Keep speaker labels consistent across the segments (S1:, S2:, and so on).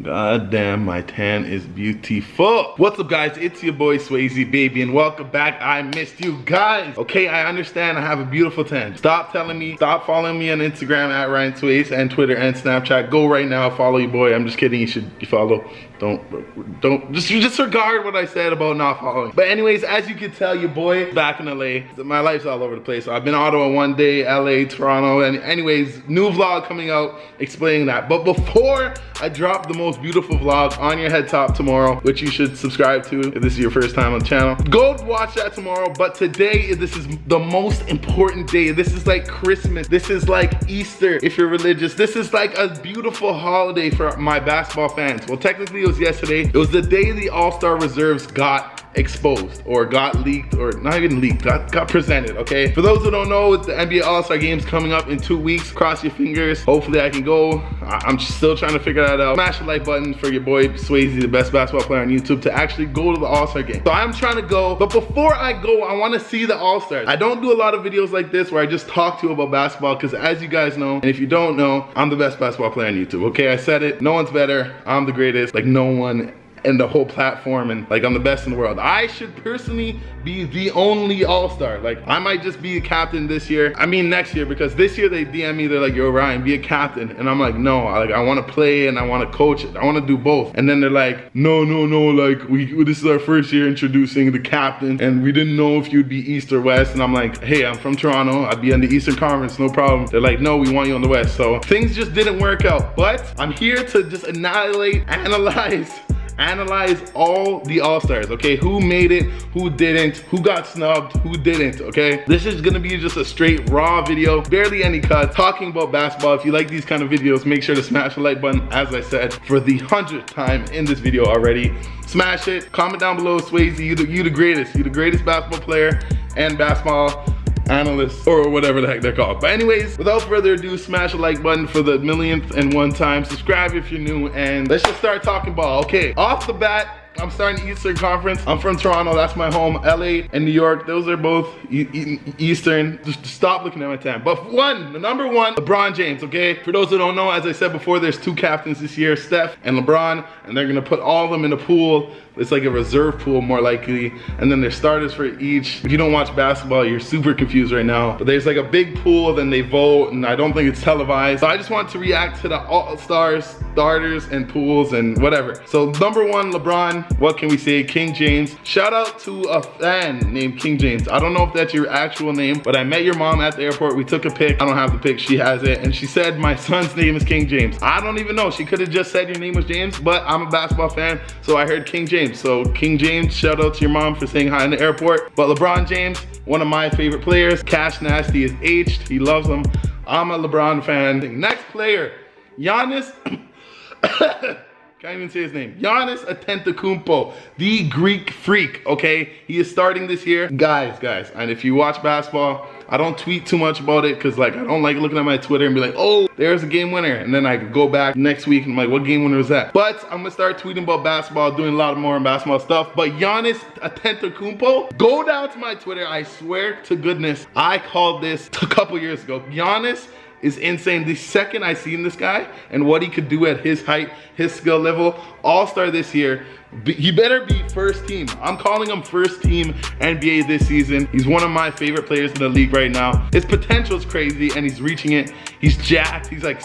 S1: God damn, my tan is beautiful. What's up, guys? It's your boy Swayze, baby, and welcome back. I missed you guys. Okay, I understand I have a beautiful tan. Stop following me on Instagram at Ryan Swayze and Twitter and Snapchat. Go right now, follow your boy. I'm just kidding. You follow. Don't just disregard what I said about not following. But anyways, as you can tell, your boy is back in LA. My life's all over the place. So I've been Ottawa one day, LA, Toronto, and anyways, new vlog coming out explaining that. But before I drop the most beautiful vlog on your head top tomorrow, which you should subscribe to if this is your first time on the channel, go watch that tomorrow. But today, this is the most important day. This is like Christmas. This is like Easter if you're religious. This is like a beautiful holiday for my basketball fans. Well, technically it was yesterday. It was the day the All-Star reserves got exposed or got leaked, or not even leaked, got presented. Okay, for those who don't know, the NBA All-Star game's coming up in 2 weeks. Cross your fingers, hopefully I can go. I'm still trying to figure that out. Smash the like button for your boy Swayze, the best basketball player on YouTube, to actually go to the All-Star game. So I'm trying to go, but before I go, I want to see the All-Stars. I don't do a lot of videos like this where I just talk to you about basketball, because as you guys know, and if you don't know, I'm the best basketball player on YouTube. Okay, I said it, no one's better. I'm the greatest, like no one in the whole platform, and like I'm the best in the world. I should personally be the only All-Star. Like I might just be a captain this year. I mean next year, because this year they DM me, they're like, yo Ryan, be a captain. And I'm like, no, I want to play and I want to coach it. I want to do both. And then they're like, no, like this is our first year introducing the captain and we didn't know if you'd be East or West. And I'm like, hey, I'm from Toronto. I'd be on the Eastern Conference, no problem. They're like, no, we want you on the West. So things just didn't work out. But I'm here to just analyze all the All-Stars, okay? Who made it, who didn't, who got snubbed, who didn't, okay? This is gonna be just a straight raw video, barely any cuts, talking about basketball. If you like these kind of videos, make sure to smash the like button, as I said, for the 100th time in this video already. Smash it, comment down below, Swayze, you the greatest. You the greatest basketball player and basketball analyst, or whatever the heck they're called. But anyways, without further ado, smash the like button for the millionth and one time. Subscribe if you're new, and let's just start talking ball. Okay, off the bat, I'm starting Eastern Conference. I'm from Toronto, that's my home. LA and New York, those are both Eastern. Just stop looking at my tan. But the number one, LeBron James, okay? For those who don't know, as I said before, there's two captains this year, Steph and LeBron, and they're gonna put all of them in a pool. It's like a reserve pool, more likely, and then there's starters for each. If you don't watch basketball, you're super confused right now. But there's like a big pool, then they vote, and I don't think it's televised. So I just want to react to the All-Stars, starters, and pools, and whatever. So number one, LeBron, what can we say? King James. Shout out to a fan named King James. I don't know if that's your actual name, but I met your mom at the airport. We took a pic. I don't have the pic, she has it, and she said my son's name is King James. I don't even know. She could have just said your name was James, but I'm a basketball fan, so I heard King James. So King James, shout out to your mom for saying hi in the airport. But LeBron James, one of my favorite players. Cash Nasty is aged, he loves him. I'm a LeBron fan. Next player, Giannis, can't even say his name. Giannis ANTETOKOUNMPO, the Greek freak, okay? He is starting this year. Guys, and if you watch basketball, I don't tweet too much about it, because like I don't like looking at my Twitter and be like, oh, there's a game winner, and then I go back next week and I'm like, what game winner was that? But I'm gonna start tweeting about basketball, doing a lot more basketball stuff. But Giannis ANTETOKOUNMPO, go down to my Twitter. I swear to goodness, I called this a couple years ago. Giannis is insane. The second I seen this guy and what he could do at his height, his skill level, All-Star this year, he better be first team. I'm calling him first team NBA this season. He's one of my favorite players in the league right now. His potential is crazy and he's reaching it. He's jacked, he's like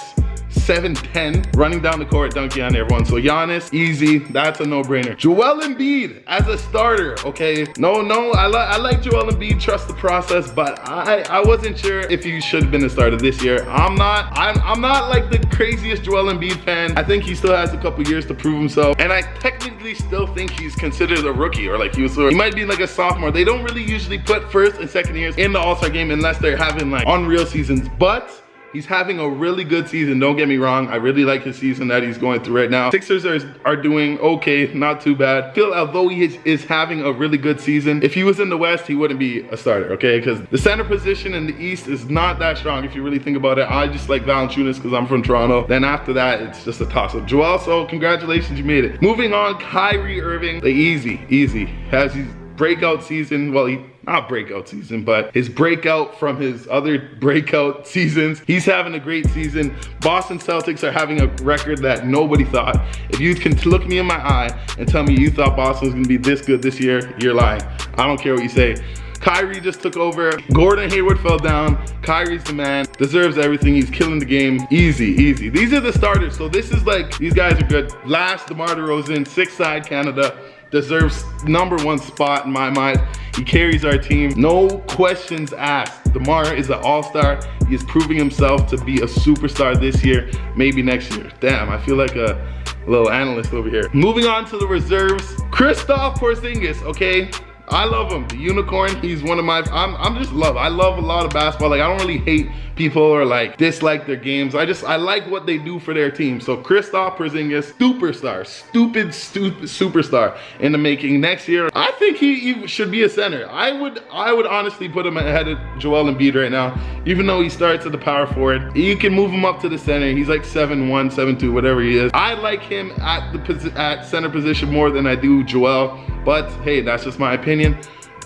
S1: 7'10", running down the court, dunking on everyone. So Giannis, easy, that's a no-brainer. Joel Embiid as a starter, okay? No, I like Joel Embiid, trust the process, but I wasn't sure if he should have been a starter this year. I'm not like the craziest Joel Embiid fan. I think he still has a couple years to prove himself, and I technically still think he's considered a rookie, or like he might be like a sophomore. They don't really usually put first and second years in the All-Star game unless they're having like unreal seasons, but he's having a really good season, don't get me wrong. I really like his season that he's going through right now. Sixers are doing okay, not too bad. I feel although he is having a really good season, if he was in the West, he wouldn't be a starter, okay? Because the center position in the East is not that strong if you really think about it. I just like Valanciunas because I'm from Toronto. Then after that, it's just a toss-up. Joel, so congratulations, you made it. Moving on, Kyrie Irving, easy. Has his breakout season. Well, not breakout season, but his breakout from his other breakout seasons. He's having a great season. Boston Celtics are having a record that nobody thought. If you can look me in my eye and tell me you thought Boston was gonna be this good this year, you're lying. I don't care what you say. KYRIE just took over. Gordon Hayward fell down. KYRIE's the man. Deserves everything. He's killing the game. Easy, easy. These are the starters. So this is like, these guys are good. Last, DEMAR DEROZEN, 6-side Canada. Deserves #1 spot in my mind. He carries our team. No questions asked. DEMAR is an all-star. He is proving himself to be a superstar this year, maybe next year. Damn, I feel like a little analyst over here. Moving on to the reserves. Kristaps Porzingis, okay? I love him, the unicorn. He's one of my, I love a lot of basketball. Like, I don't really hate people or like dislike their games. I like what they do for their team. So Kristaps Porzingis, superstar, stupid superstar in the making. Next year, I think he should be a center. I would honestly put him ahead of Joel Embiid right now, even though he starts at the power forward. You can move him up to the center. He's like 7'1", 7'2", whatever he is. I like him at center position more than I do Joel. But hey, that's just my opinion,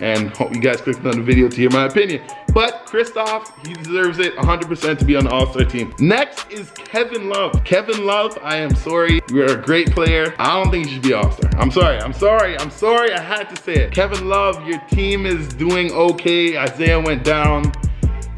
S1: and hope you guys clicked on the video to hear my opinion. But Kristaps, he deserves it 100% to be on the All-Star team. Next is Kevin Love. Kevin Love, I am sorry. You're a great player. I don't think you should be All-Star. I'm sorry. I had to say it. Kevin Love, your team is doing okay. Isaiah went down.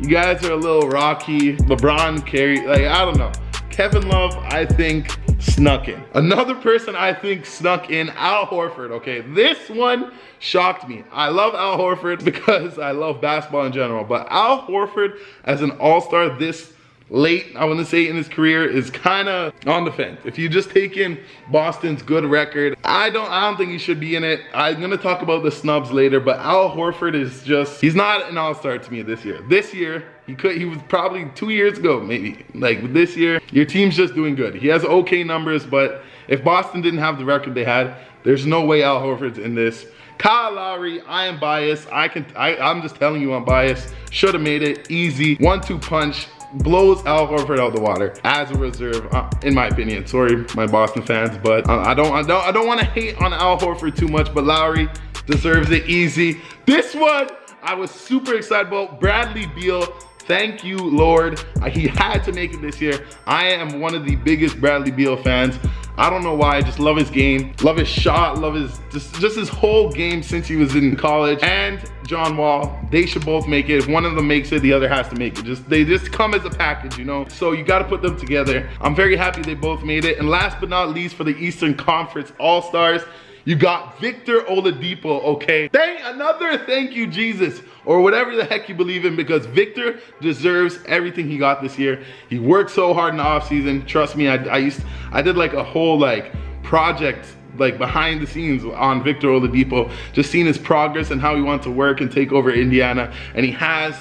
S1: You guys are a little rocky. LeBron carried, like, I don't know. Kevin Love, I think, snuck in. Another person I think snuck in, Al Horford, okay? This one shocked me. I love Al Horford because I love basketball in general, but Al Horford as an all-star this late, I want to say, in his career is kind of on the fence. If you just take in Boston's good record, I don't think he should be in it. I'm gonna talk about the snubs later, but Al Horford is just, he's not an all-star to me this year. This year, he was probably 2 years ago, maybe. Like this year, your team's just doing good. He has okay numbers, but if Boston didn't have the record they had, there's no way Al Horford's in this. Kyle Lowry, I am biased. I'm just telling you I'm biased. Should have made it easy. 1-2 punch. Blows Al Horford out the water as a reserve, in my opinion. Sorry, my Boston fans, but I don't want to hate on Al Horford too much. But Lowry deserves it easy. This one I was super excited about. Bradley BEAL. Thank you, Lord. He had to make it this year. I am one of the biggest Bradley BEAL fans. I don't know why, I just love his game, love his shot, love his, just his whole game since he was in college. And John Wall, they should both make it. If one of them makes it, the other has to make it. They just come as a package, you know? So you gotta put them together. I'm very happy they both made it. And last but not least, for the Eastern Conference All-Stars, you got Victor Oladipo, okay? Another thank you, Jesus, or whatever the heck you believe in, because Victor deserves everything he got this year. He worked so hard in the offseason. Trust me, I did like a whole like project like behind the scenes on Victor Oladipo, just seeing his progress and how he wants to work and take over Indiana, and he has.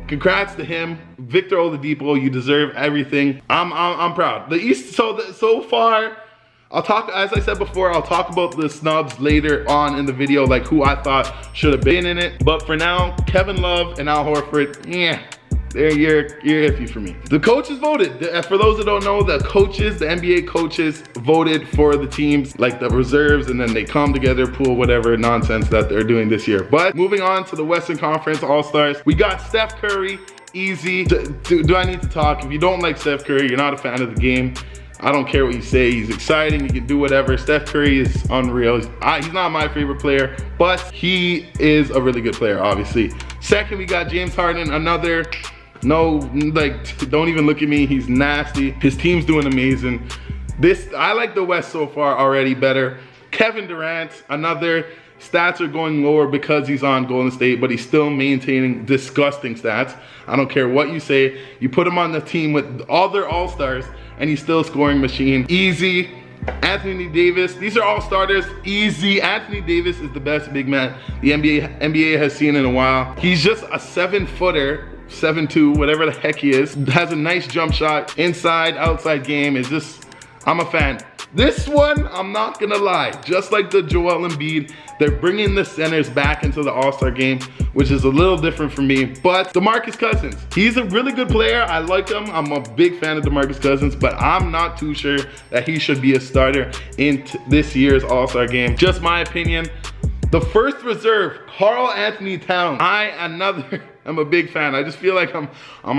S1: Congrats to him, Victor Oladipo. You deserve everything. I'm proud. The East, so far. I'll talk, as I said before, I'll talk about the snubs later on in the video, like who I thought should have been in it. But for now, Kevin Love and Al Horford, yeah, you're iffy for me. The coaches voted. For those that don't know, the NBA coaches voted for the teams, like the reserves, and then they come together, pool whatever nonsense that they're doing this year. But moving on to the Western Conference All-Stars, we got Steph Curry, easy. Do I need to talk? If you don't like Steph Curry, you're not a fan of the game. I don't care what you say. He's exciting. He can do whatever. Steph Curry is unreal. He's not my favorite player, but he is a really good player, obviously. Second, we got James Harden, another, no, like, don't even look at me. He's nasty. His team's doing amazing. I like the West so far already better. Kevin Durant, another. Stats are going lower because he's on Golden State, but he's still maintaining disgusting stats. I don't care what you say. You put him on the team with all their all-stars, and he's still scoring machine. Easy. Anthony Davis. These are all starters. Easy. Anthony Davis is the best big man the NBA has seen in a while. He's just a 7-footer. 7'2", whatever the heck he is. Has a nice jump shot. Inside, outside game. Is just, I'm a fan. This one, I'm not gonna lie, just like the Joel Embiid, they're bringing the centers back into the All-Star game, which is a little different for me. But DeMarcus Cousins, he's a really good player. I like him. I'm a big fan of DeMarcus Cousins, but I'm not too sure that he should be a starter in this year's All-Star game. Just my opinion. The first reserve, Karl Anthony Towns. I'm a big fan. I just feel like I'm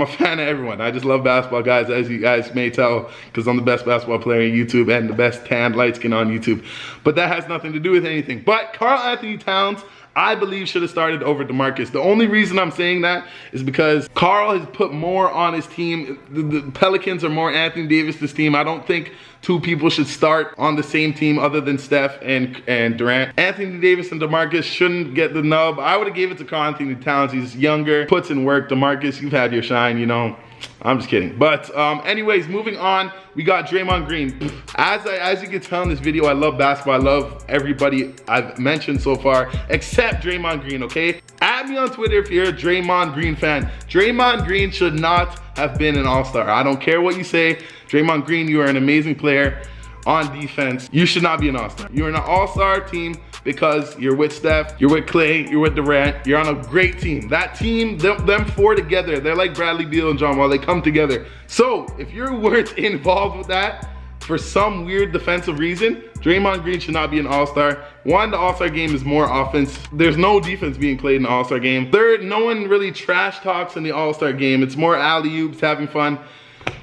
S1: a fan of everyone. I just love basketball, guys, as you guys may tell, because I'm the best basketball player on YouTube and the best tanned light skin on YouTube. But that has nothing to do with anything. But Karl Anthony Towns, I believe, should have started over DeMarcus. The only reason I'm saying that is because Karl has put more on his team. The Pelicans are more Anthony Davis's team. I don't think two people should start on the same team other than Steph and Durant. Anthony Davis and DeMarcus shouldn't get the nub. I would have gave it to Karl Anthony Towns. He's younger, puts in work. DeMarcus, you've had your shine, you know. I'm just kidding. But anyways, moving on, we got Draymond Green. As you can tell in this video, I love basketball. I love everybody I've mentioned so far, except Draymond Green, okay? Add me on Twitter if you're a Draymond Green fan. Draymond Green should not have been an all-star. I don't care what you say. Draymond Green, you are an amazing player on defense. You should not be an all-star. You're in an all-star team because you're with Steph, you're with KLAY, you're with Durant, you're on a great team. That team, them four together, they're like Bradley Beal and John Wall, they come together. So if you weren't involved with that for some weird defensive reason, Draymond Green should not be an all-star. One, the all-star game is more offense. There's no defense being played in the all-star game. Third, no one really trash talks in the all-star game. It's more alley-oops, having fun,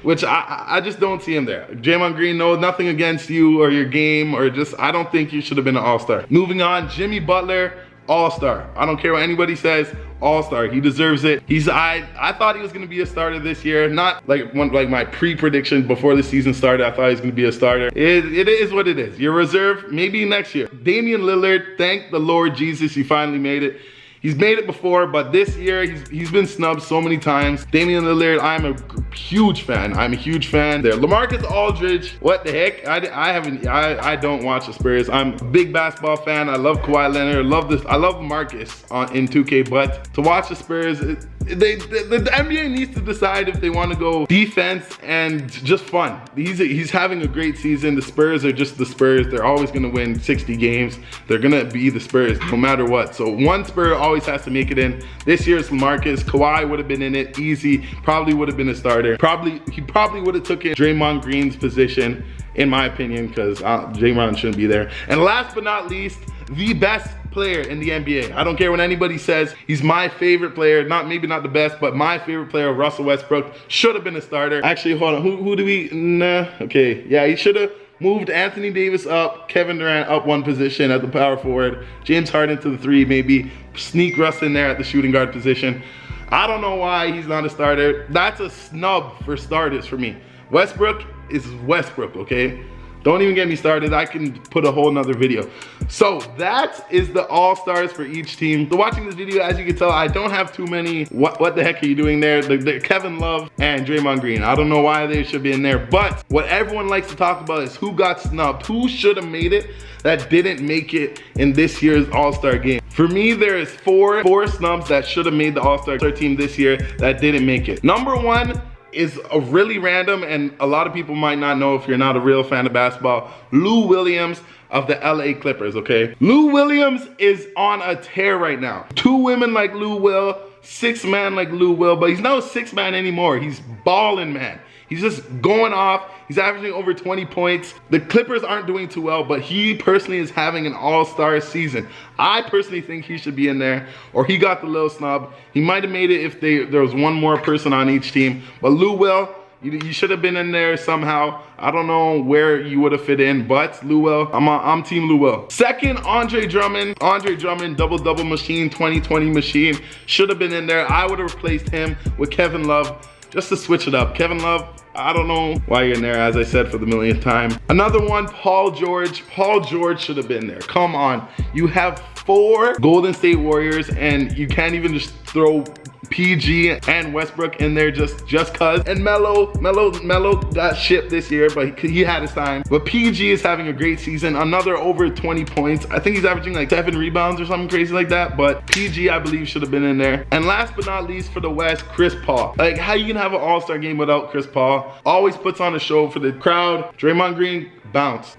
S1: which I just don't see him there. Draymond Green, no, nothing against you or your game, or just, I don't think you should have been an all-star. Moving on, Jimmy Butler, all-star. I don't care what anybody says, all-star. He deserves it. I thought he was gonna be a starter this year. Not like my pre-prediction before the season started, I thought he was gonna be a starter. It is what it is. Your reserve, maybe next year. Damian Lillard, thank the Lord Jesus, he finally made it. He's made it before, but this year he's been snubbed so many times. Damian Lillard, I'm a huge fan. I'm a huge fan there. LaMarcus Aldridge, what the heck? I don't watch the Spurs. I'm a big basketball fan. I love Kawhi Leonard. I love Marcus in 2K, but to watch the Spurs, the NBA needs to decide if they want to go defense and just fun. He's having a great season. The Spurs are just the Spurs. They're always gonna win 60 games. They're gonna be the Spurs no matter what. So one Spur always has to make it in. This year it's LaMarcus. Kawhi would have been in it easy. Probably would have been a starter. He probably would have taken Draymond Green's position, in my opinion, because Draymond shouldn't be there. And last but not least, the best player in the NBA. I don't care what anybody says. He's my favorite player. Maybe not the best, but my favorite player, Russell Westbrook, should have been a starter. Actually, hold on. Who do we? Nah. Okay. Yeah, he should have moved Anthony Davis up, Kevin Durant up one position at the power forward, James Harden to the 3, maybe sneak Russ in there at the shooting guard position. I don't know why he's not a starter. That's a snub for starters for me. Westbrook is Westbrook, okay? Don't even get me started. I can put a whole nother video. So that is the all-stars for each team. So watching this video, as you can tell, I don't have too many what the heck are you doing there? The Kevin Love and Draymond Green. I don't know why they should be in there, but what everyone likes to talk about is who got snubbed, who should have made it that didn't make it in this year's all-star game. For me, there is four snubs that should have made the all-star team this year that didn't make it. Number one is a really random, and a lot of people might not know if you're not a real fan of basketball. Lou Williams of the LA Clippers, okay? Lou Williams is on a tear right now. 2 women like Lou Will, 6 man like Lou Will, but he's not a 6 man anymore. He's balling, man. He's just going off. He's averaging over 20 points. The Clippers aren't doing too well, but he personally is having an all-star season. I personally think he should be in there, or he got the little snub. He might have made it if there was one more person on each team. But Lou Will, you should have been in there somehow. I don't know where you would have fit in, but Lou Will, I'm team Lou Will. Second, Andre Drummond. Andre Drummond, double-double machine, 20-20 machine. Should have been in there. I would have replaced him with Kevin Love, just to switch it up. Kevin Love, I don't know why you're in there, as I said for the millionth time. Another one, Paul George. Paul George should have been there. Come on. You have 4 Golden State Warriors, and you can't even just throw PG and Westbrook in there just cause. And Melo got shipped this year, but he had his time. But PG is having a great season. Another over 20 points. I think he's averaging like 7 rebounds or something crazy like that. But PG, I believe, should have been in there. And last but not least for the West, Chris Paul. Like, how you gonna have an all-star game without Chris Paul? Always puts on a show for the crowd. Draymond Green, bounce,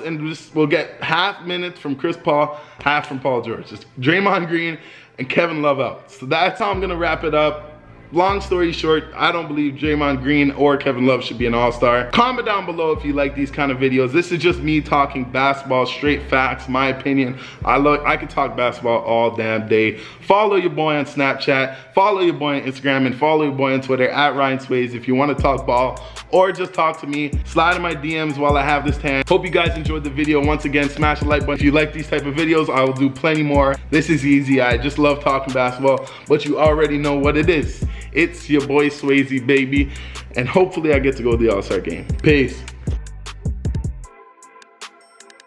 S1: and just we'll get half minutes from Chris Paul, half from Paul George. Just Draymond Green and Kevin Love out. So that's how I'm gonna wrap it up. long story short, I don't believe Draymond Green or Kevin Love should be an all-star. Comment down below if you like these kind of videos. This is just me talking basketball, straight facts, my opinion. I could talk basketball all damn day. Follow your boy on Snapchat, follow your boy on Instagram, and follow your boy on Twitter at Ryan Sways if you want to talk ball or just talk to me. Slide in my DMs while I have this tan. Hope you guys enjoyed the video. Once again, smash the like button. If you like these type of videos, I will do plenty more. This is easy. I just love talking basketball, but you already know what it is. It's your boy Swayze, baby, and hopefully I get to go to the All-Star game. Peace.